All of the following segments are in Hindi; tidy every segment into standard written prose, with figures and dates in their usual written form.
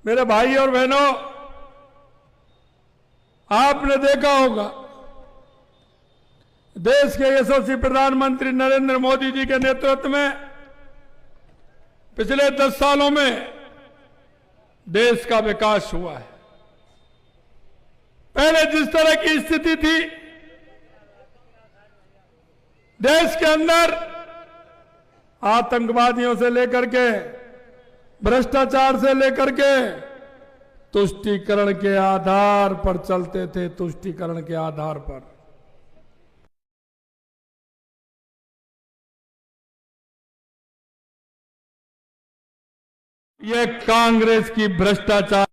मेरे भाई और बहनों, आपने देखा होगा देश के यशस्वी प्रधानमंत्री नरेंद्र मोदी जी के नेतृत्व में पिछले 10 सालों में देश का विकास हुआ है। पहले जिस तरह की स्थिति थी देश के अंदर, आतंकवादियों से लेकर के भ्रष्टाचार से लेकर के तुष्टीकरण के आधार पर चलते थे, तुष्टीकरण के आधार पर। ये कांग्रेस की भ्रष्टाचार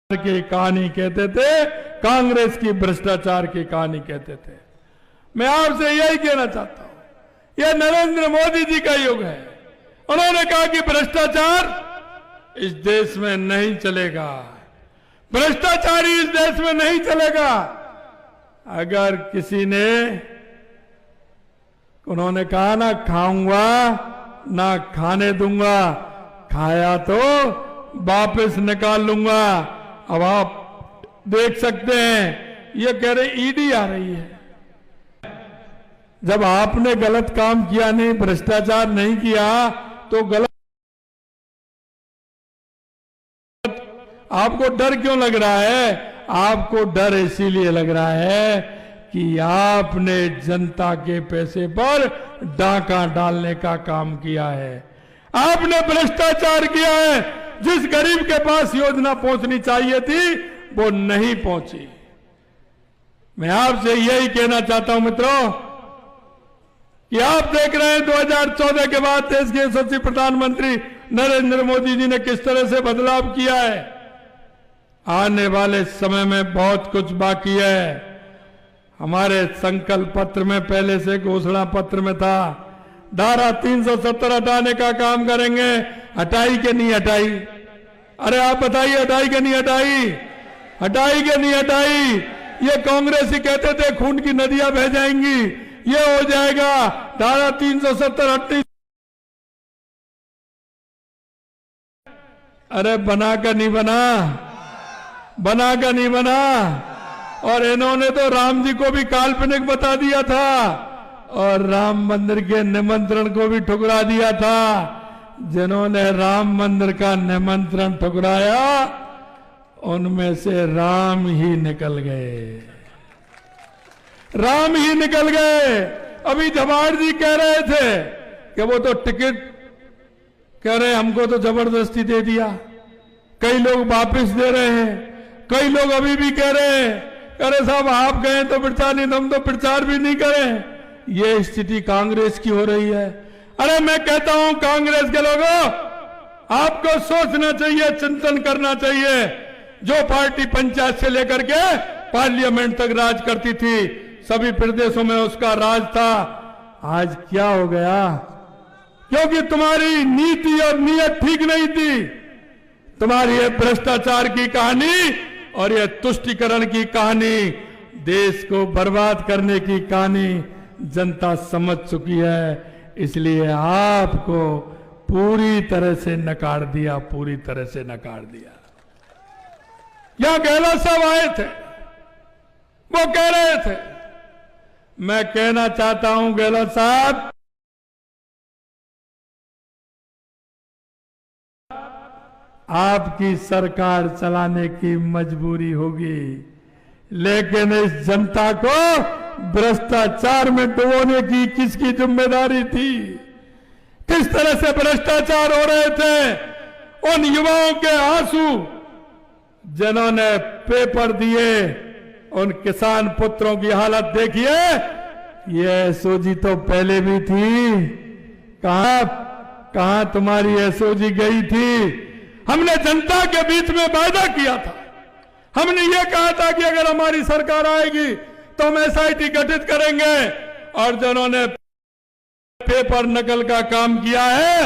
की कहानी कहते थे, कांग्रेस की भ्रष्टाचार की कहानी कहते थे। मैं आपसे यही कहना चाहता हूं, यह नरेंद्र मोदी जी का युग है। उन्होंने कहा कि भ्रष्टाचार इस देश में नहीं चलेगा, भ्रष्टाचारी इस देश में नहीं चलेगा। अगर किसी ने, उन्होंने कहा ना खाऊंगा ना खाने दूंगा, खाया तो वापस निकाल लूंगा। अब आप देख सकते हैं, ये कह रहे ईडी आ रही है। जब आपने गलत काम किया नहीं, भ्रष्टाचार नहीं किया, तो गलत आपको डर क्यों लग रहा है? आपको डर इसीलिए लग रहा है कि आपने जनता के पैसे पर डाका डालने का काम किया है, आपने भ्रष्टाचार किया है। जिस गरीब के पास योजना पहुंचनी चाहिए थी वो नहीं पहुंची। मैं आपसे यही कहना चाहता हूं मित्रों कि आप देख रहे हैं 2014 के बाद देश के यशस्वी प्रधानमंत्री नरेंद्र मोदी जी ने किस तरह से बदलाव किया है। आने वाले समय में बहुत कुछ बाकी है। हमारे संकल्प पत्र में पहले से घोषणा पत्र में था, धारा 370 हटाने का काम करेंगे। हटाई के नहीं हटाई? अरे आप बताइए, हटाई के नहीं हटाई? हटाई के नहीं हटाई? ये कांग्रेस ही कहते थे खून की नदियां बह जाएंगी, ये हो जाएगा। धारा 370 हटनी, अरे बना का नहीं बना, बना का नहीं बना। और इन्होंने तो राम जी को भी काल्पनिक बता दिया था और राम मंदिर के निमंत्रण को भी ठुकरा दिया था। जिन्होंने राम मंदिर का निमंत्रण ठुकराया उनमें से राम ही निकल गए, राम ही निकल गए। अभी जवाहर जी कह रहे थे कि वो तो टिकट कह रहे हमको तो जबरदस्ती दे दिया, कई लोग वापस दे रहे हैं, कई लोग अभी भी कह रहे हैं अरे साहब आप गए तो प्रचार नहीं, हम तो प्रचार भी नहीं करें। ये स्थिति कांग्रेस की हो रही है। अरे मैं कहता हूं कांग्रेस के लोगों, आपको सोचना चाहिए, चिंतन करना चाहिए। जो पार्टी पंचायत से लेकर के पार्लियामेंट तक राज करती थी, सभी प्रदेशों में उसका राज था, आज क्या हो गया? क्योंकि तुम्हारी नीति और नीयत ठीक नहीं थी। तुम्हारी ये भ्रष्टाचार की कहानी और ये तुष्टीकरण की कहानी, देश को बर्बाद करने की कहानी जनता समझ चुकी है। इसलिए आपको पूरी तरह से नकार दिया, पूरी तरह से नकार दिया। यहां गहलोत साहब आए थे, वो कह रहे थे, मैं कहना चाहता हूं गहलोत साहब, आपकी सरकार चलाने की मजबूरी होगी, लेकिन इस जनता को भ्रष्टाचार में डुबोने की किसकी जिम्मेदारी थी? किस तरह से भ्रष्टाचार हो रहे थे? उन युवाओं के आंसू जिन्होंने पेपर दिए, उन किसान पुत्रों की हालत देखिए। ये एसओजी तो पहले भी थी, कहां तुम्हारी एसओजी गई थी? हमने जनता के बीच में वादा किया था, हमने ये कहा था कि अगर हमारी सरकार आएगी तो हम एसआईटी गठित करेंगे, और जिन्होंने पेपर नकल का काम किया है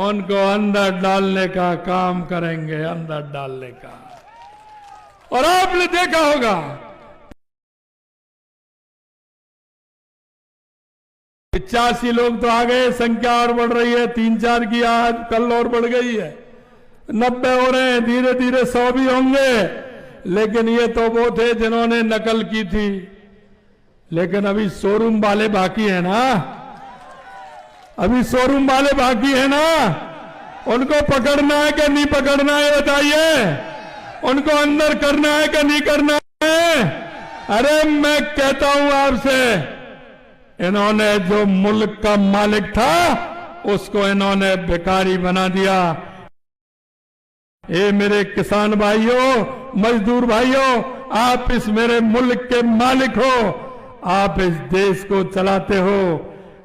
उनको अंदर डालने का काम करेंगे, अंदर डालने का। और आपने देखा होगा 85 लोग तो आ गए, संख्या और बढ़ रही है, 3-4 की आज कल और बढ़ गई है, 90 हो रहे हैं, धीरे धीरे 100 भी होंगे। लेकिन ये तो वो थे जिन्होंने नकल की थी, लेकिन अभी शोरूम वाले बाकी है ना, अभी शोरूम वाले बाकी है ना, उनको पकड़ना है कि नहीं पकड़ना है बताइए, उनको अंदर करना है कि नहीं करना है। अरे मैं कहता हूं आपसे, इन्होंने जो मुल्क का मालिक था उसको इन्होंने भिखारी बना दिया। ये मेरे किसान भाइयों, मजदूर भाइयों, आप इस मेरे मुल्क के मालिक हो, आप इस देश को चलाते हो,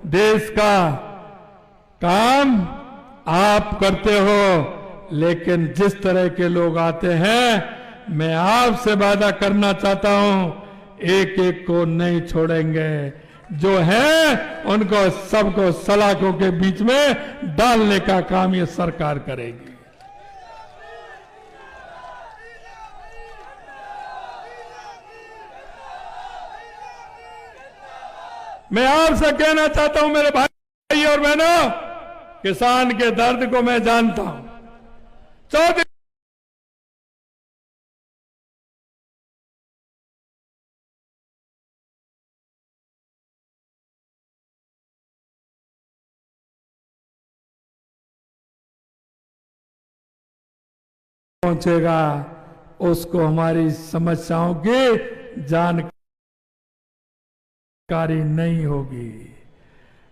देश का काम आप करते हो। लेकिन जिस तरह के लोग आते हैं, मैं आपसे वादा करना चाहता हूं, एक एक को नहीं छोड़ेंगे, जो है उनको सबको सलाखों के बीच में डालने का काम ये सरकार करेगी। मैं आपसे कहना चाहता हूं मेरे भाई और बहनों, किसान के दर्द को मैं जानता हूं। 14 पहुंचेगा, उसको हमारी समस्याओं की जानकारी नहीं होगी।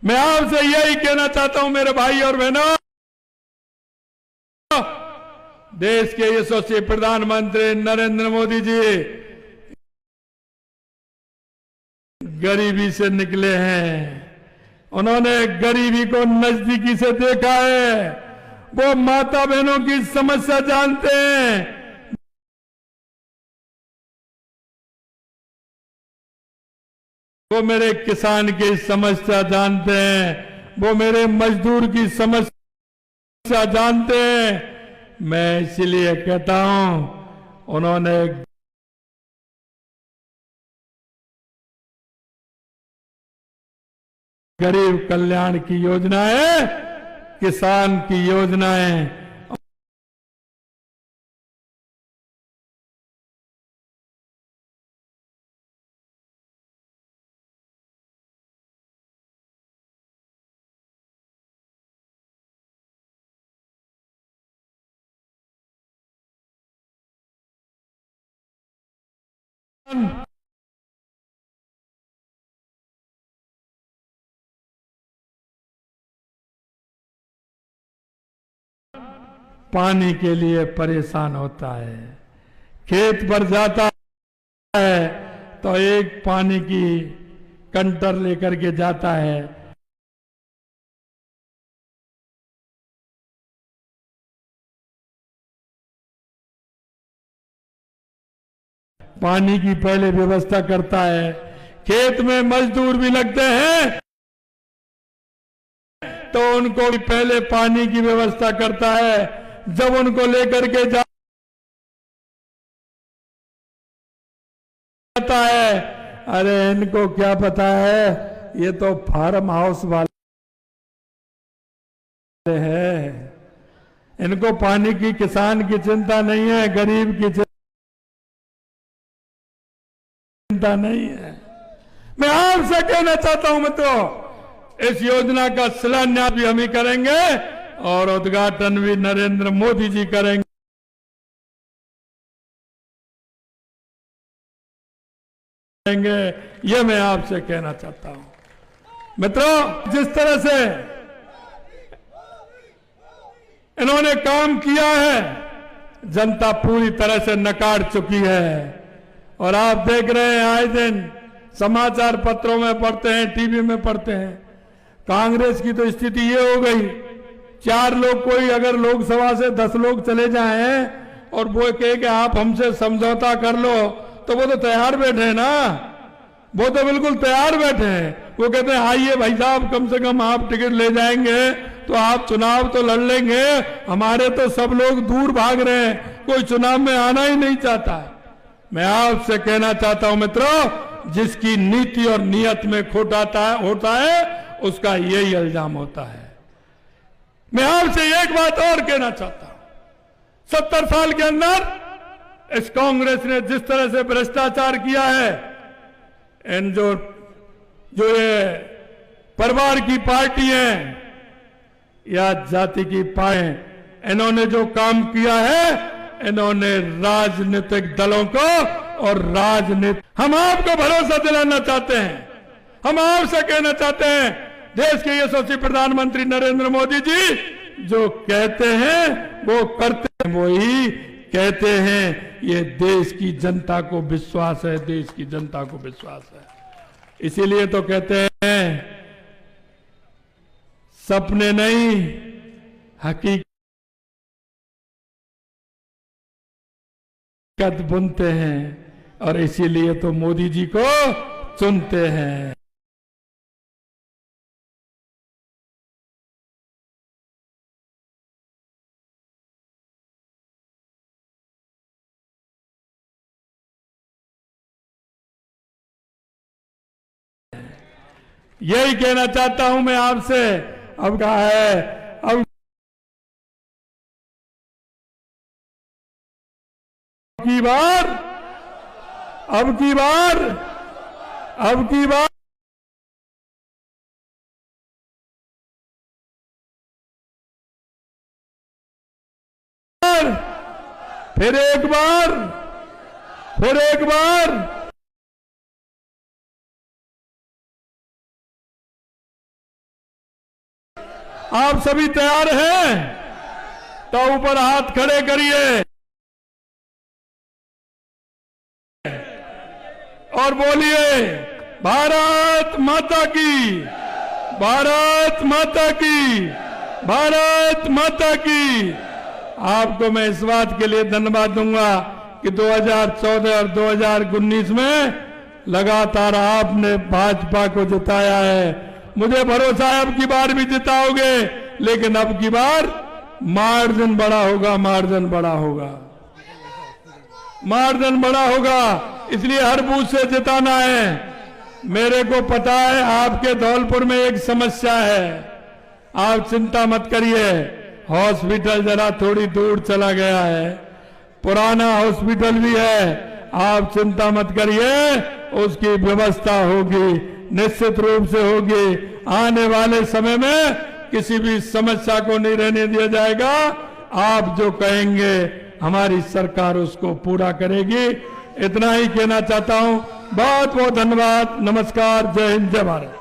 मैं आपसे यही कहना चाहता हूं मेरे भाई और बहनों, देश के यशस्वी प्रधानमंत्री नरेंद्र मोदी जी गरीबी से निकले हैं, उन्होंने गरीबी को नजदीकी से देखा है, वो माता बहनों की समस्या जानते हैं, वो मेरे किसान की समस्या जानते हैं, वो मेरे मजदूर की समस्या जानते हैं। मैं इसलिए कहता हूं, उन्होंने गरीब कल्याण की योजनाएं, किसान की योजनाएं, पानी के लिए परेशान होता है, खेत पर जाता है तो एक पानी की कंटर लेकर के जाता है, पानी की पहले व्यवस्था करता है, खेत में मजदूर भी लगते हैं तो उनको भी पहले पानी की व्यवस्था करता है। जब उनको लेकर के जाता है, अरे इनको क्या पता है, ये तो फार्म हाउस वाले हैं, इनको पानी की, किसान की चिंता नहीं है, गरीब की चिंता नहीं है। मैं आपसे कहना चाहता हूं मित्रों, इस योजना का शिलान्यास भी हम ही करेंगे और उद्घाटन भी नरेंद्र मोदी जी करेंगे। ये मैं आपसे कहना चाहता हूं मित्रों, जिस तरह से इन्होंने काम किया है, जनता पूरी तरह से नकार चुकी है। और आप देख रहे हैं, आए दिन समाचार पत्रों में पढ़ते हैं, टीवी में पढ़ते हैं, कांग्रेस की तो स्थिति ये हो गई, 4 लोग, कोई अगर लोकसभा से 10 लोग चले जाएं और वो कहे कि आप हमसे समझौता कर लो, तो वो तो तैयार बैठे हैं ना, वो तो बिल्कुल तैयार बैठे हैं। वो कहते हैं आइए भाई साहब, कम से कम आप टिकट ले जाएंगे तो आप चुनाव तो लड़ लेंगे, हमारे तो सब लोग दूर भाग रहे हैं, कोई चुनाव में आना ही नहीं चाहता। मैं आपसे कहना चाहता हूं मित्रों, जिसकी नीति और नियत में खोट होता है उसका यही इल्जाम होता है। मैं आपसे एक बात और कहना चाहता हूं, 70 साल के अंदर इस कांग्रेस ने जिस तरह से भ्रष्टाचार किया है, इन जो ये परिवार की पार्टी है या जाति की पार्टी, इन्होंने जो काम किया है, इन्होंने राजनीतिक दलों को और राजनीति, हम आपको भरोसा दिलाना चाहते हैं, हम आपसे कहना चाहते हैं, देश के यशस्वी प्रधानमंत्री नरेंद्र मोदी जी जो कहते हैं वो करते हैं, वही कहते हैं। ये देश की जनता को विश्वास है, देश की जनता को विश्वास है। इसीलिए तो कहते हैं सपने नहीं हकीकत बुनते हैं, और इसीलिए तो मोदी जी को चुनते हैं। यही कहना चाहता हूं मैं आपसे। अब कहा है, अब की बार, अब की बार, अब की बार फिर एक बार, फिर एक बार आप सभी तैयार हैं तो ऊपर हाथ खड़े करिए और बोलिए भारत माता की, भारत माता की, भारत माता की। आपको मैं इस बात के लिए धन्यवाद दूंगा कि 2014 और 2019 में लगातार आपने भाजपा को जिताया है। मुझे भरोसा है अब की बार भी जिताओगे, लेकिन अब की बार मार्जिन बड़ा होगा, मार्जिन बड़ा होगा, मार्जिन बड़ा होगा। इसलिए हर बूथ से जिताना है। मेरे को पता है आपके धौलपुर में एक समस्या है, आप चिंता मत करिए। हॉस्पिटल जरा थोड़ी दूर चला गया है, पुराना हॉस्पिटल भी है, आप चिंता मत करिए, उसकी व्यवस्था होगी, निश्चित रूप से होगी। आने वाले समय में किसी भी समस्या को नहीं रहने दिया जाएगा। आप जो कहेंगे हमारी सरकार उसको पूरा करेगी। इतना ही कहना चाहता हूं। बहुत बहुत धन्यवाद। नमस्कार। जय हिंद, जय भारत।